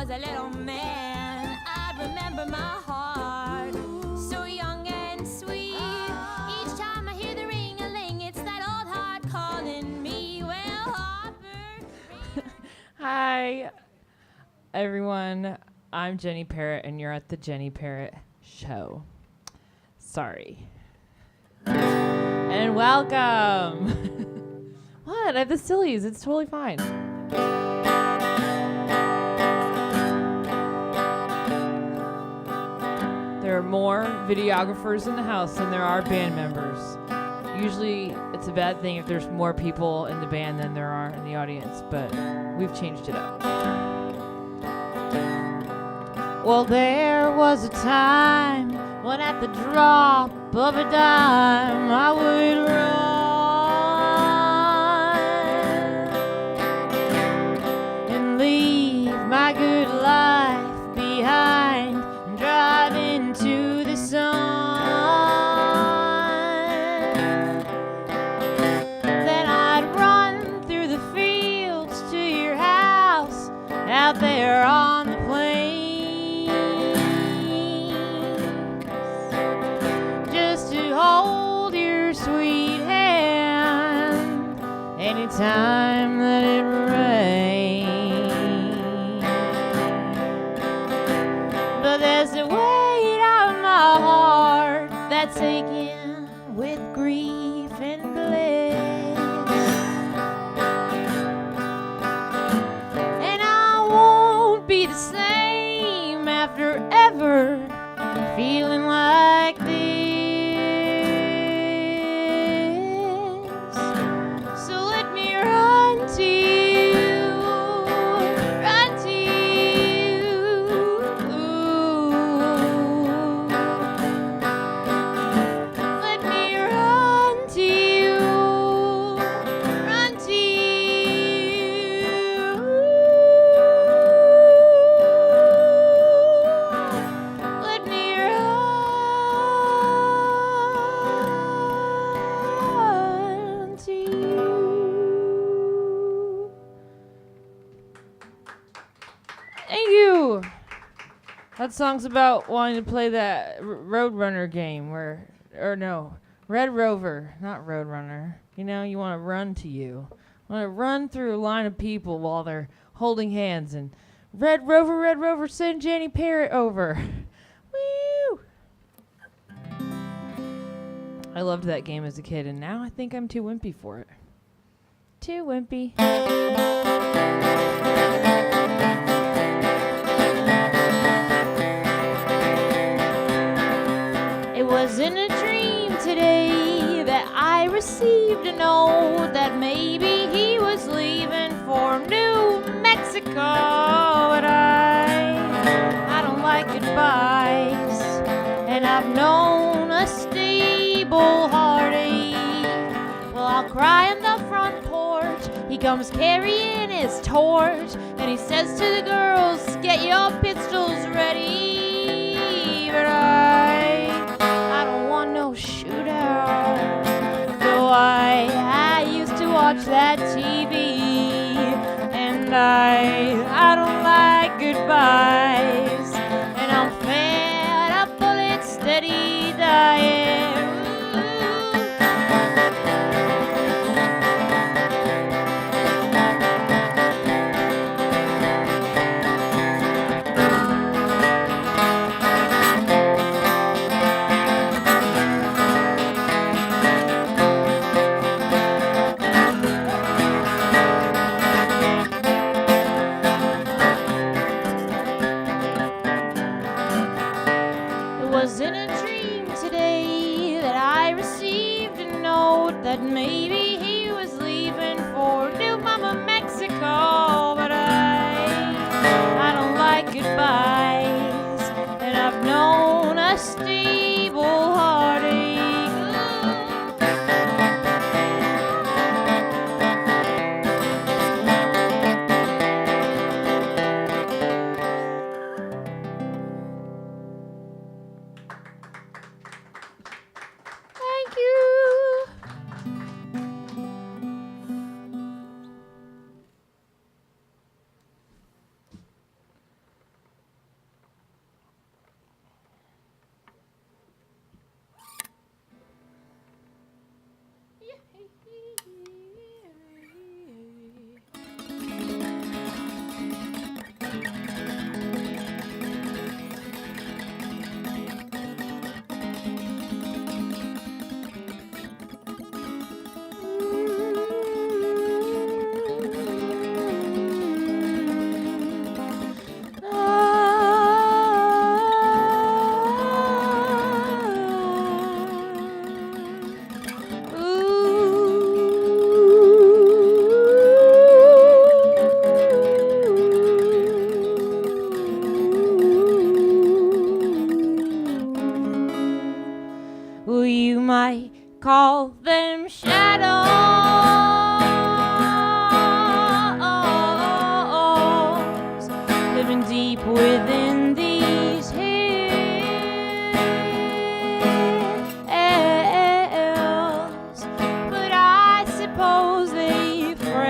was a little man, I remember my heart, so young and sweet. Each time I hear the ring-a-ling, it's that old heart calling me. Well, Harper. Hi, everyone. I'm Jenny Parrott, and you're at the Jenny Parrott Show. Sorry. And welcome. What? I have the sillies. It's totally fine. There are more videographers in the house than there are band members. Usually it's a bad thing if there's more people in the band than there are in the audience, but we've changed it up. Well, there was a time when at the drop of a dime I would run and leave my good life behind and drive into the sun. Then I'd run through the fields to your house out there on the plains, just to hold your sweet hand anytime that it rains. But there's a weight on my heart that's aching with grief and bliss, and I won't be the same after ever feeling like this. So let me run to you, run to you. Let me run to you, run to you. Let me run to you. Thank you. That song's about wanting to play that Roadrunner game Red Rover, not Roadrunner. You know, you want to run to you. Want to run through a line of people while they're holding hands and Red Rover, send Jenny Parrott over. Woo! I loved that game as a kid, and now I think I'm too wimpy for it. Too wimpy. It was in a dream today that I received a note that maybe he was leaving for New Mexico, but I don't like goodbyes, and I've known a stable heartache. Well, I'll cry on the front porch. He comes carrying his torch, and he says to the girls, "Get your pistols ready." But I don't want no shootout. Though I used to watch that TV, and I don't like goodbyes, and I'm fed up bullets steady dying. Was in a dream today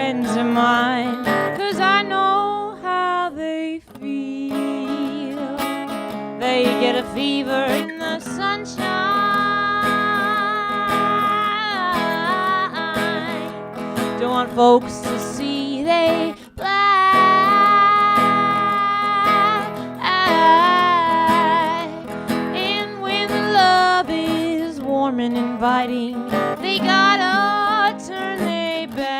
friends of mine, 'cause I know how they feel. They get a fever in the sunshine. Don't want folks to see they black. And when the love is warm and inviting, they gotta turn their backs.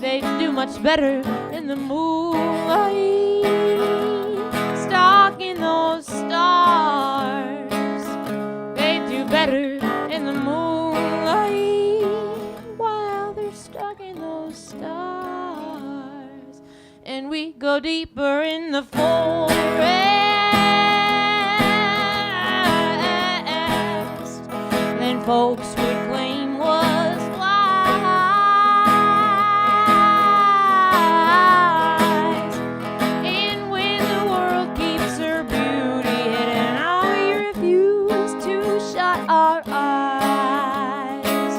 They do much better in the moonlight, stalking those stars. They do better in the moonlight while they're stalking those stars. And we go deeper in the forest than folks would claim was wise. And when the world keeps her beauty hidden, we refuse to shut our eyes.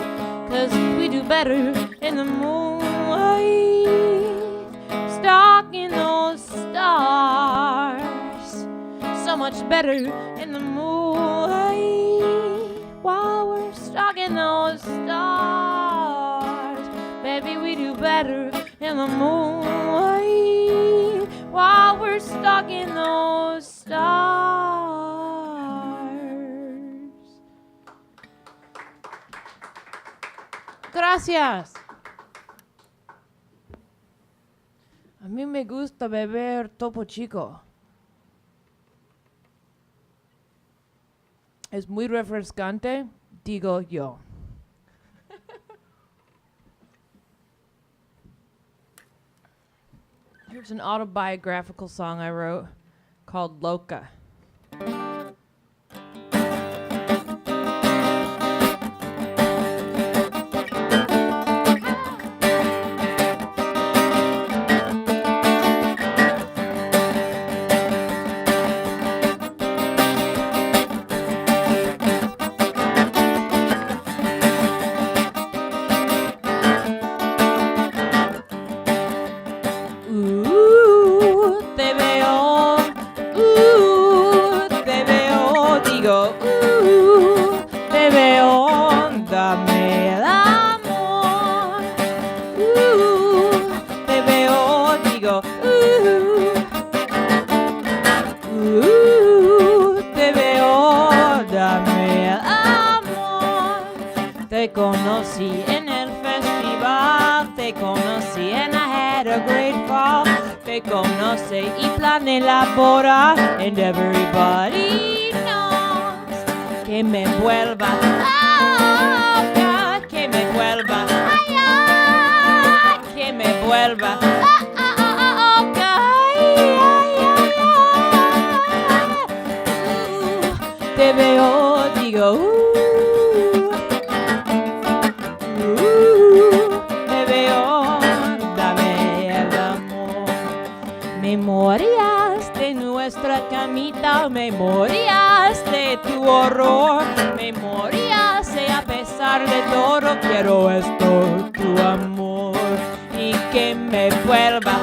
'Cause we do better in the moonlight, stalking those stars. So much better in the moonlight while we're stalking those stars. Baby, we do better in the moonlight while we're stalking those stars. Gracias. A mí me gusta beber Topo Chico. Es muy refrescante, digo yo. Here's an autobiographical song I wrote called Loca. Te conocí en el festival, te conocí and I had a great fall. Te conocí y planeé la boda, and everybody knows que me vuelva loca, que me vuelva, ay, ay, que me vuelva loca, ay, ay, ay. Te veo, digo, memorias de nuestra camita, memorias de tu horror, memorias y a pesar de todo quiero esto, tu amor, y que me vuelva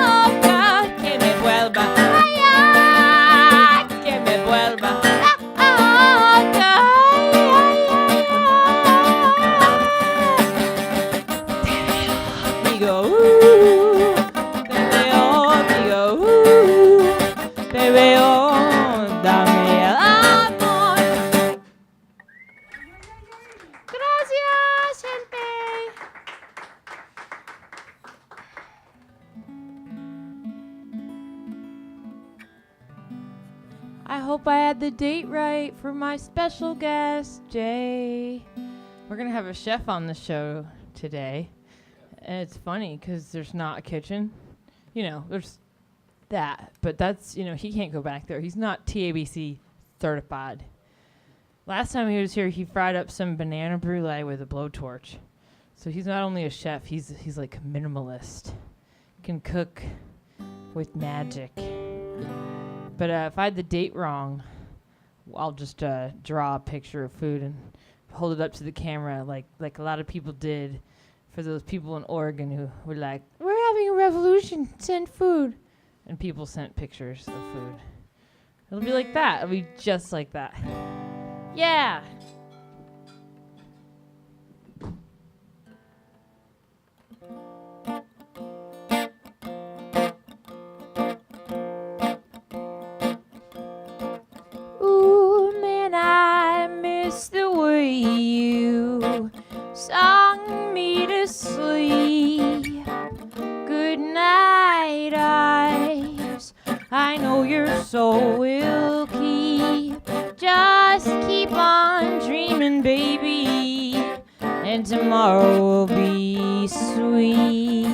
loca, que me vuelva, ay, ay, que me vuelva loca, ay, ay, ay. Digo, te veo, dame el amor. Gracias, gente. I hope I had the date right for my special guest, Jay. We're going to have a chef on the show today. And it's funny because there's not a kitchen. You know, there's that, but that's, you know, he can't go back there. He's not TABC certified. Last time he was here, he fried up some banana brulee with a blowtorch. So he's not only a chef, he's like a minimalist. Can cook with magic. But if I had the date wrong, I'll just draw a picture of food and hold it up to the camera like a lot of people did for those people in Oregon who were like, we're having a revolution, send food. And people sent pictures of food. It'll be like that. It'll be just like that. Yeah. Ooh, man, I miss the way you sung me to sleep. Good night, eyes. I know your soul will keep. Just keep on dreaming, baby, and tomorrow will be sweet.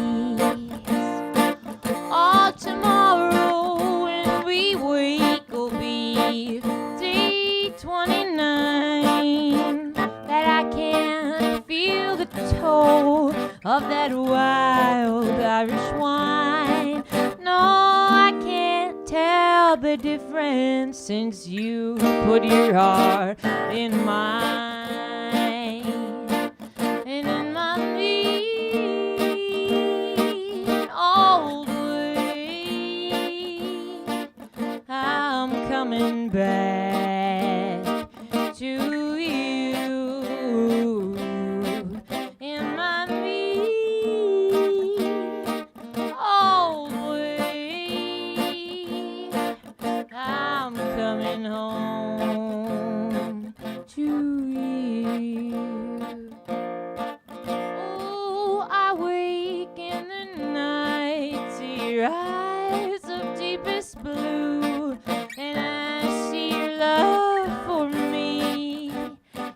Oh, tomorrow when we wake will be day 29. That I can feel the toe of that wild Irish wine. No, I can't tell the difference since you put your heart in mine. And in my mean old way, I'm coming back to you. In my mean old way, I'm coming home to you. Oh, I wake in the night to your eyes of deepest blue, and I see your love for me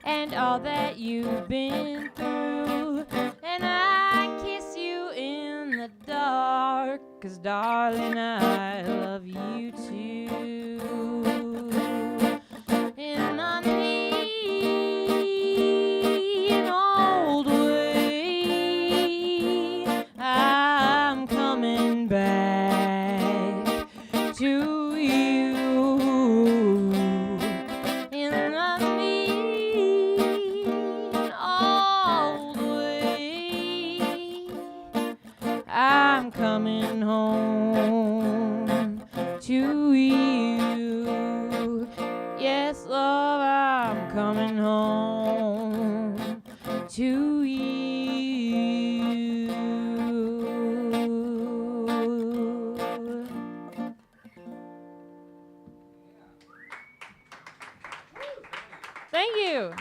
and all that you've been through. And I kiss you in the dark, 'cause darling, I love you too. In my mean old way, I'm coming back to you. In my mean old way, I'm coming home to you. Yes, love, I'm coming home to you. Thank you.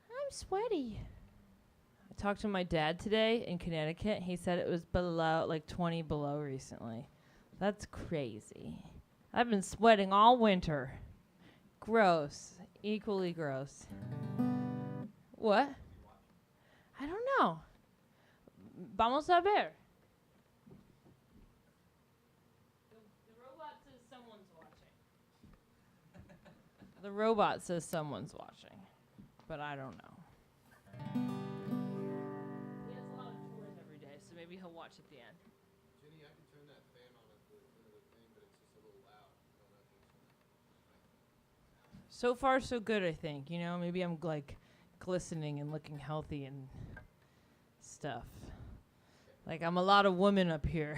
I'm sweaty. I talked to my dad today in Connecticut. He said it was below, like 20 below recently. That's crazy. I've been sweating all winter. Gross. Equally gross. What? I don't know. Vamos a ver. The robot says someone's watching. The robot says someone's watching, but I don't know. He has a lot of tours every day, so maybe he'll watch at the end. Jenny, I can turn that fan on at the end of the thing, but it's just a little loud. I don't know if it's So far, so good, I think. You know, maybe I'm like glistening and looking healthy and stuff. Like I'm a lot of woman up here.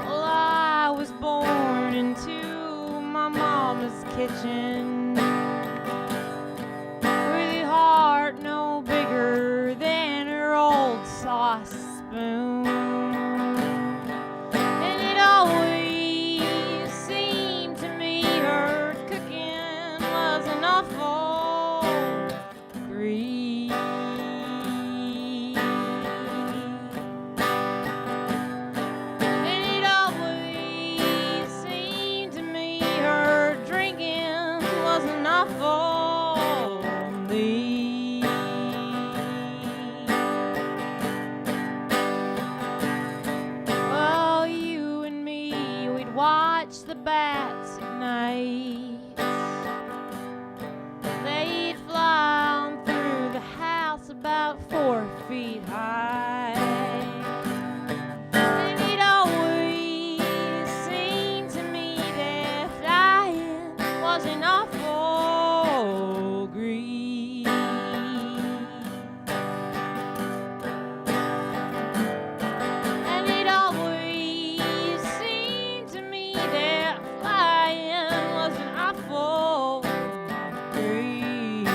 Well, I was born into my mama's kitchen with a heart no bigger than her old sauce spoon. And it always seemed to me her cooking was an awful breed. And it always seemed to me her drinking watch the bats at night. They'd fly on through the house about 4 feet high. And it always seemed to me that flying was an awful grief. And it always seemed to me that flying was an awful grief.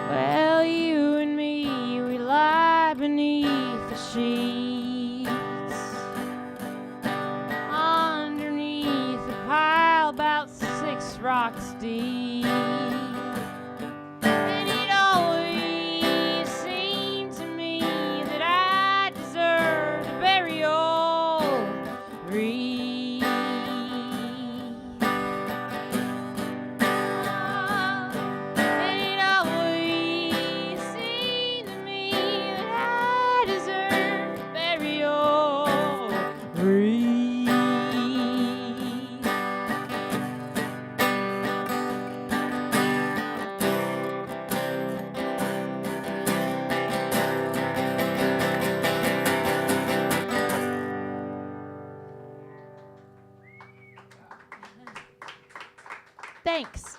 Well, you and me, we lie beneath the sheets, underneath a pile about 6 rocks deep. And it always seemed to me that I deserved a burial wreath. And it always seemed to me that I deserved a burial wreath. Thanks.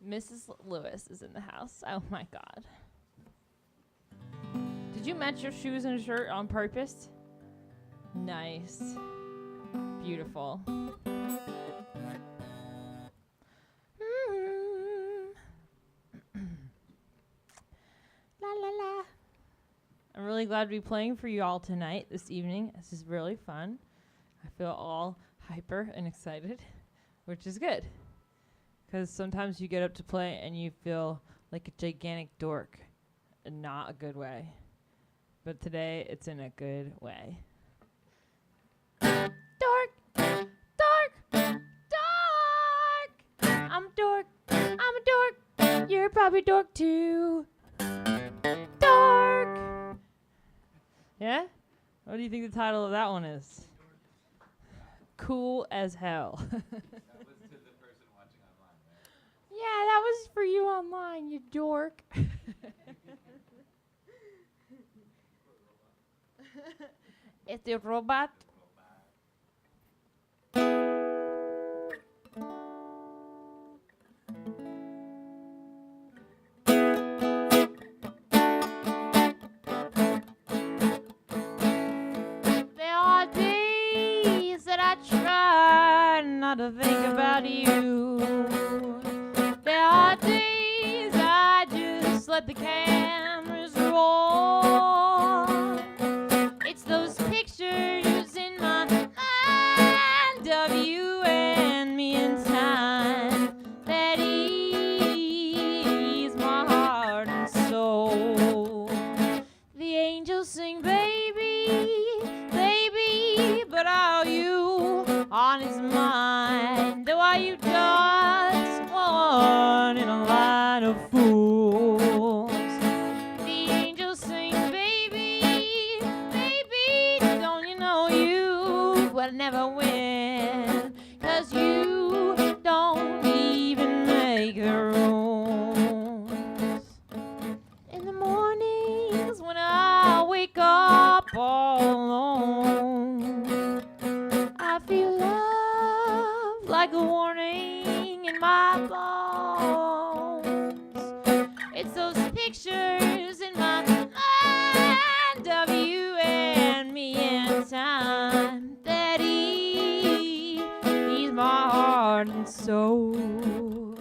Mrs. Lewis is in the house. Oh my God. Did you match your shoes and shirt on purpose? Nice. Beautiful. La la la. I'm really glad to be playing for you all tonight, this evening. This is really fun. I feel all hyper and excited, which is good. Because sometimes you get up to play and you feel like a gigantic dork, in not a good way. But today, it's in a good way. Dork! Dork! Dork! I'm a dork. I'm a dork. You're probably a dork too. Dork! Yeah? What do you think the title of that one is? Cool as hell. That was to the person watching online, right? Yeah, that was for you online, you dork. It's a robot. There are days that I try not to think about you. There are days I just let the cameras roll. It's those pictures in my mind of you and me in time that ease my heart and soul. The angels sing, baby, baby, but are you on his mind? Or are you just one in a line of fools? The angels sing, baby, baby, don't you know you will never win? 'Cause you don't even make the rules. In the mornings when I wake up all alone, I feel love like a warning in my bones. It's those pictures in my mind of you and me in time that ease my heart and soul.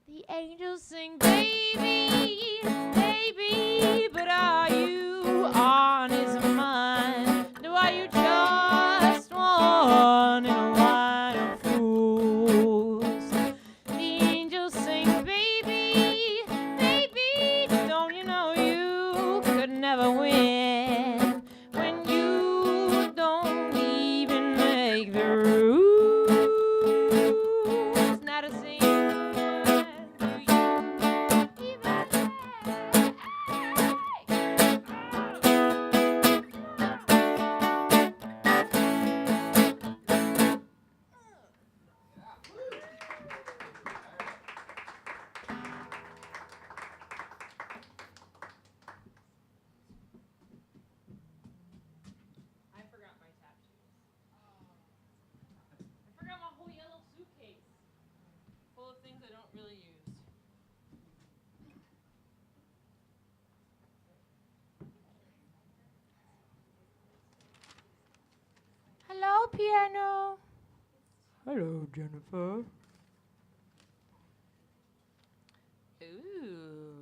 The angels sing, baby, baby, but are you on his mind? Or are you just one in a line of fools? The angels sing, baby, baby, don't you know you could never win? piano. Hello, Jennifer. Ooh.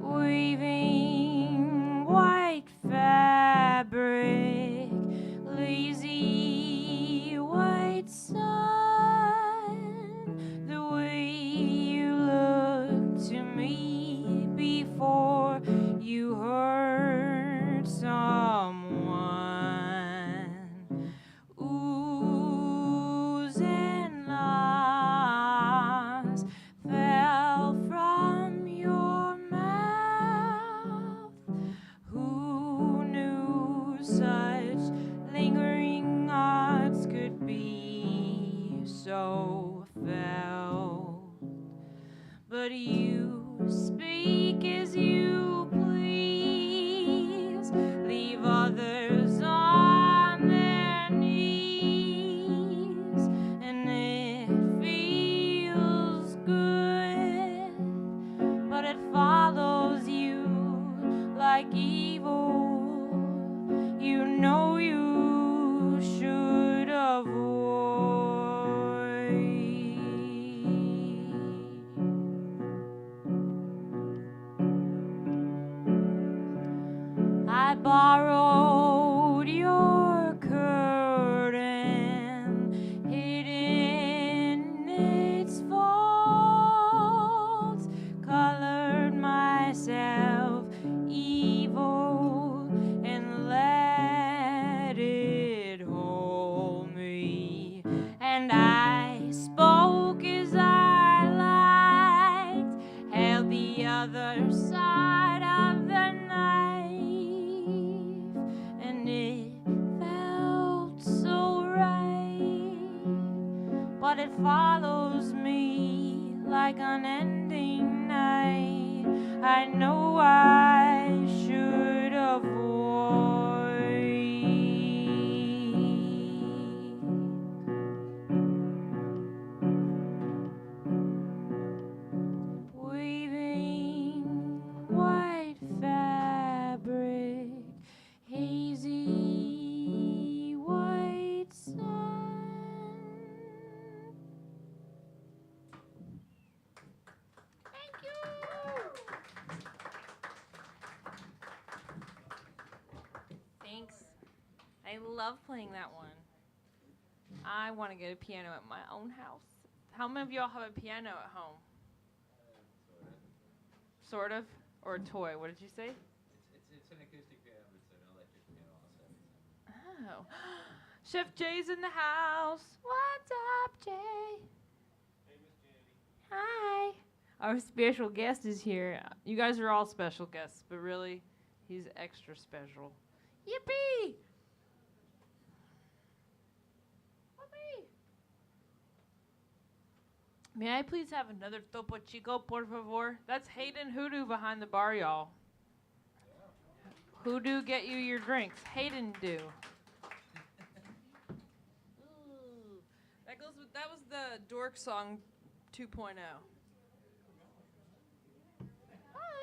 Weaving white fabric, lazy white sun, the way you look to me before you hurt someone. Oohs and ahs fell from your mouth. Who knew such lingering arts could be so felt? But you speak as you please, leave others on their knees, and it feels good, but it follows you like evil. You know you should avoid. I borrowed your curtain, hidden its faults, colored myself evil and let it hold me. And I spoke as I liked, held the other side of the knife, and it felt so right, but it follows me like unending night. I know I should avoid. Weaving white fabric, hazy white sun. Thank you. Thanks. I love playing that one. I want to get a piano at my own house. How many of y'all have a piano at home? Sort of? Or a toy? What did you say? It's an acoustic piano, but it's an electric piano also. Oh. Chef Jay's in the house. What's up, Jay? Hey, Miss Jenny. Hi. Our special guest is here. You guys are all special guests, but really, he's extra special. Yippee! Whoopee! May I please have another Topo Chico, por favor? That's Hayden Hoodoo behind the bar, y'all. Hoodoo get you your drinks. Hayden do. Ooh. That was the Dork Song 2.0. Oh,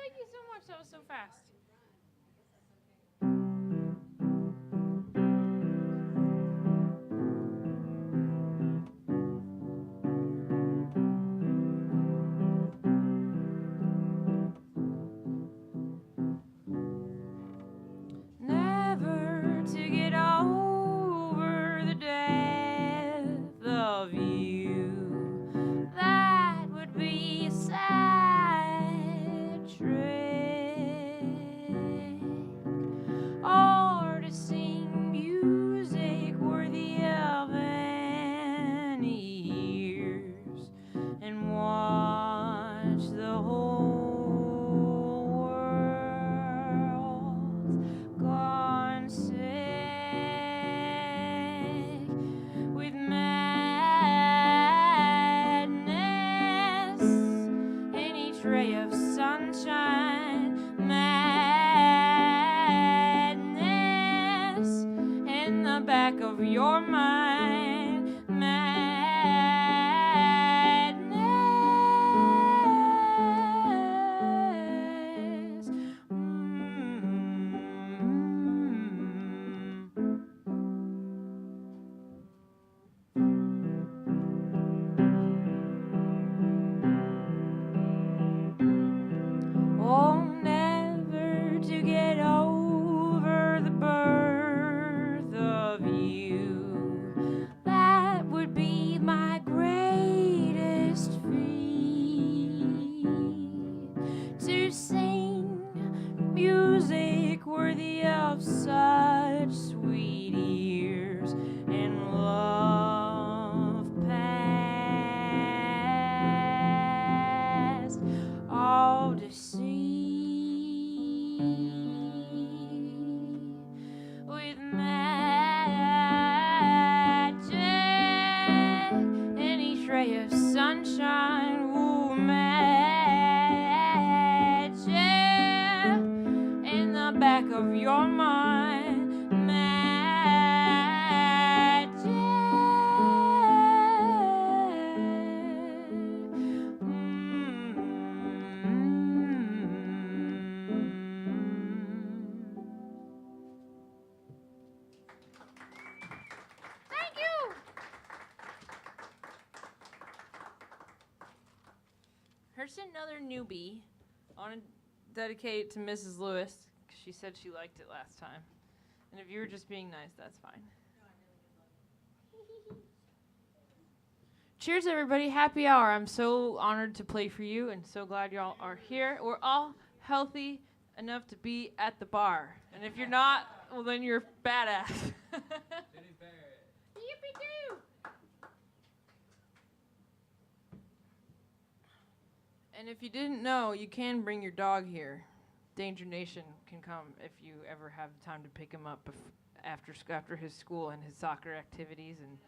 thank you so much. That was so fast. Never to get over the death of you. That would be a sad trip. back of your mind. Madness. Oh, never to get over the birth of you. That would be my greatest feat. To sing music worthy of such sweet ears and love past all to see with magic, any ray of sunshine. Ooh, magic in the back of your mind. Magic. Thank you. Here's another newbie. I want to dedicate it to Mrs. Lewis because she said she liked it last time. And if you were just being nice, that's fine. Cheers, everybody. Happy hour. I'm so honored to play for you and so glad y'all are here. We're all healthy enough to be at the bar. And if you're not, well, then you're badass. Yippee-doo! And if you didn't know, you can bring your dog here. Danger Nation can come if you ever have time to pick him up after his school and his soccer activities. And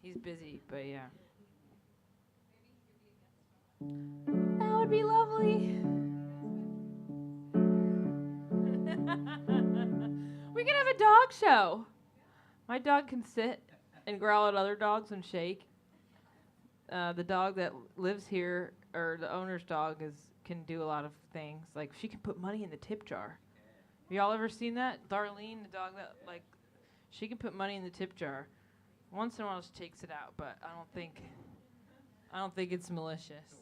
he's busy, but yeah. That would be lovely. We can have a dog show. My dog can sit and growl at other dogs and shake. The dog that lives here, or the owner's dog, can do a lot of things. Like, she can put money in the tip jar. Have y'all ever seen that? Darlene, the dog that, she can put money in the tip jar. Once in a while she takes it out, but I don't think it's malicious.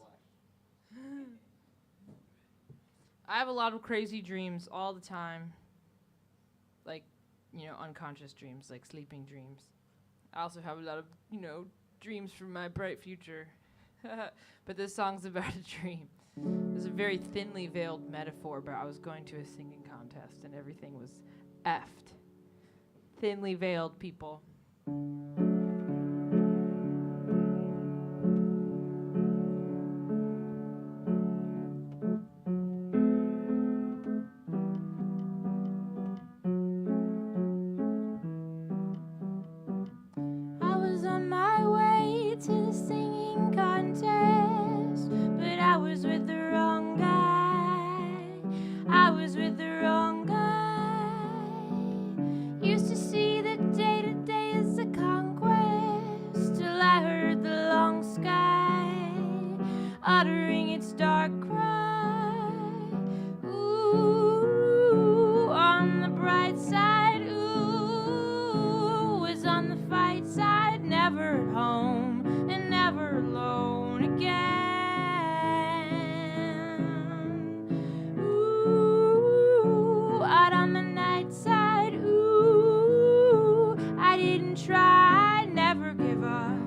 I have a lot of crazy dreams all the time. Like, unconscious dreams, like sleeping dreams. I also have a lot of, dreams from my bright future. But this song's about a dream. It was a very thinly veiled metaphor, but I was going to a singing contest and everything was effed. Thinly veiled, people. Uttering its dark cry. Ooh, on the bright side, ooh, was on the fight side, never at home and never alone again. Ooh, out on the night side, ooh, I didn't try, never give up,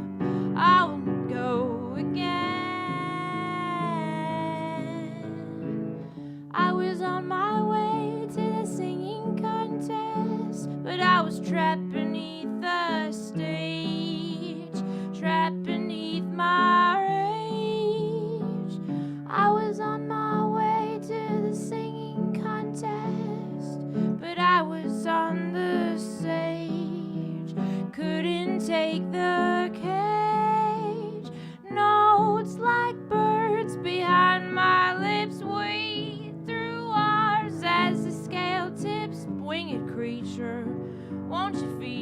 I won't go again. I was on my way to the singing contest, but I was trapped beneath the stage, trapped beneath my rage. I was on my way to the singing contest, but I was on the stage, couldn't take the cage. Notes like birds behind my lips wait through ours as the scale tips. Winged creature, won't you feel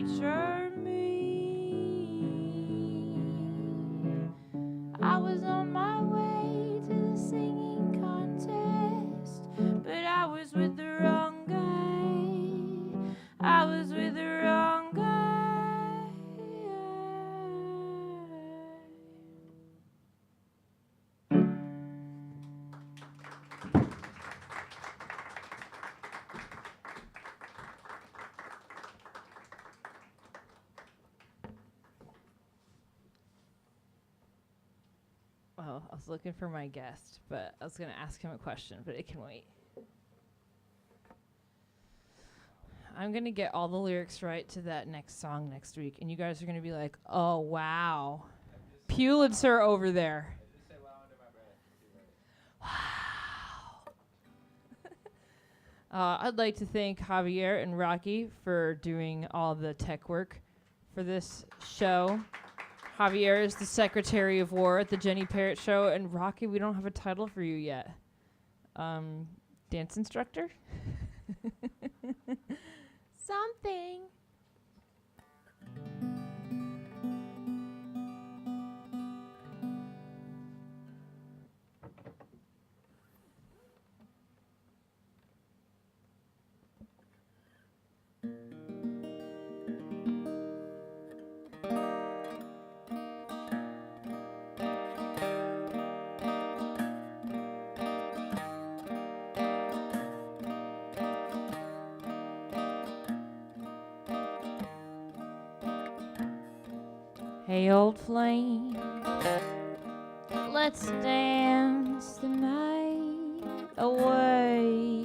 Oh, I was looking for my guest, but I was going to ask him a question, but it can wait. I'm going to get all the lyrics right to that next song next week, and you guys are going to be like, oh, wow. Pulitzer over there. I just say wow under my breath. Wow. I'd like to thank Javier and Rocky for doing all the tech work for this show. Javier is the Secretary of War at the Jenny Parrott Show, and Rocky, we don't have a title for you yet. Dance instructor? Something. Hey, old flame, let's dance the night away.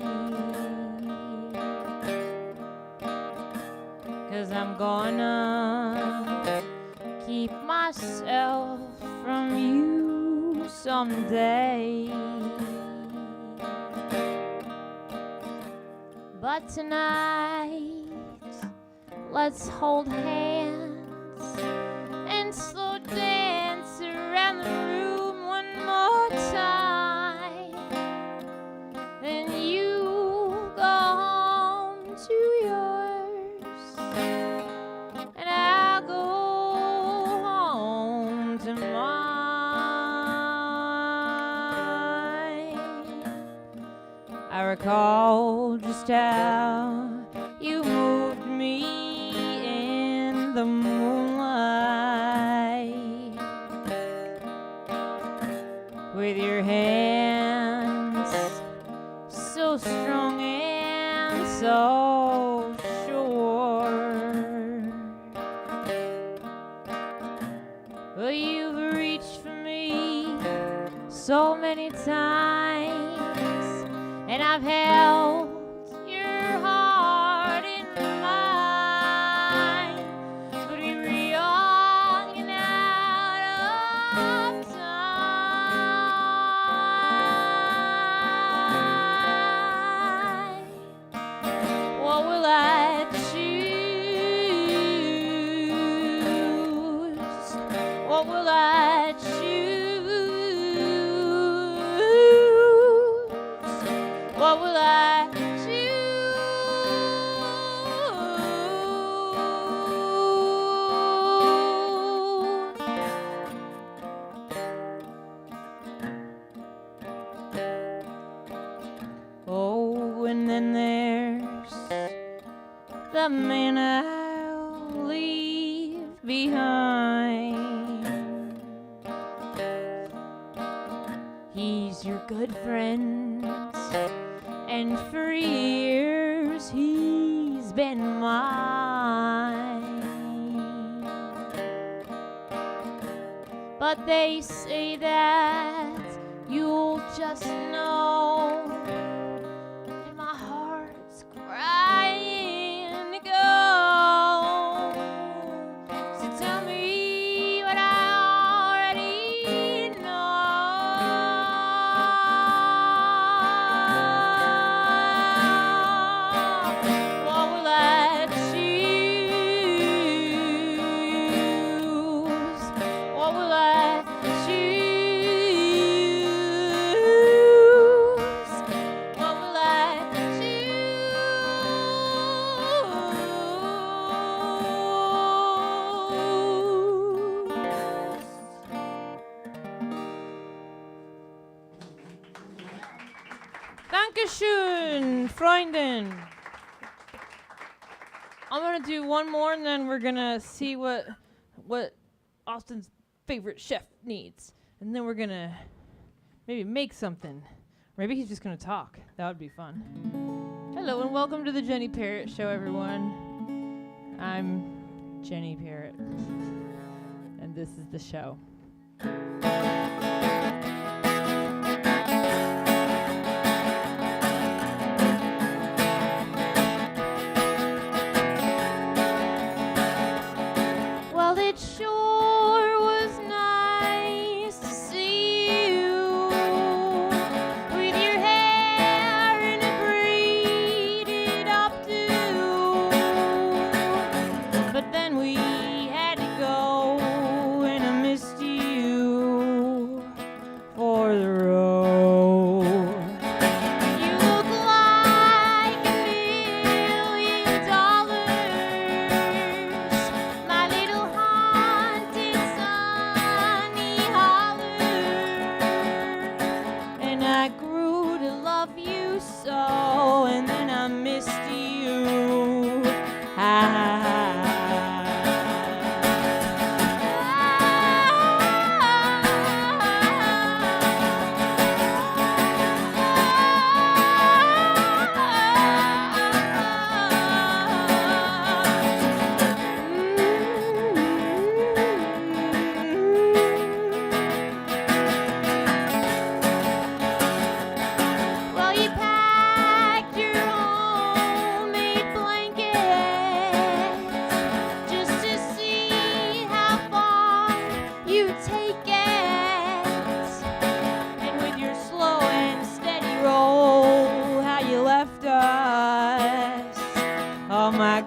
'Cause I'm gonna keep myself from you someday. But tonight, let's hold hands and slow dance around the room one more time. Then you go home to yours, and I'll go home to mine. I recall just how you moved me in the moonlight with your hands so strong and so sure. Well, you've reached for me so many times, and I've held your heart in mine. But we're young and out of time. What will I choose? What will I choose? What will I choose? Oh, and then there's the man I'll leave behind. He's your good friend, and for years he's been mine. But they say that you'll just know that my heart's crying to go. So tell me what I already know. What will I choose? What will I choose? What will I choose? Dankeschön, Freundin. I'm gonna do one more, and then we're gonna see what Austin's favorite chef needs, and then we're gonna maybe make something. Maybe he's just gonna talk. That would be fun. Hello and welcome to the Jenny Parrott Show, everyone. I'm Jenny Parrott, and this is the show.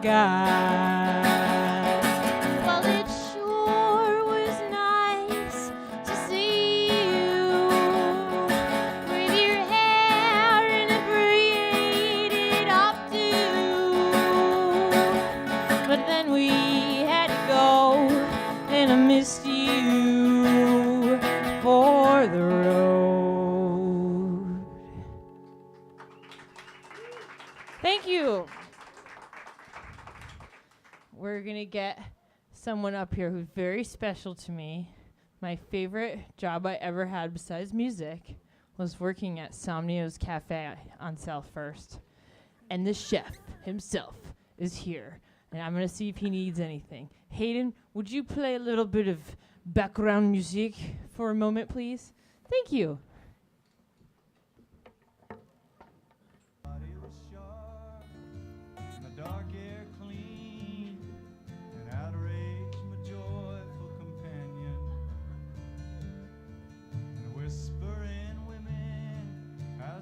got. Well, it sure was nice to see you with your hair in a braided updo. But then we had to go, and I missed you for the road. Thank you. We're going to get someone up here who's very special to me. My favorite job I ever had besides music was working at Somnio's Cafe on South First. And the chef himself is here. And I'm going to see if he needs anything. Hayden, would you play a little bit of background music for a moment, please? Thank you.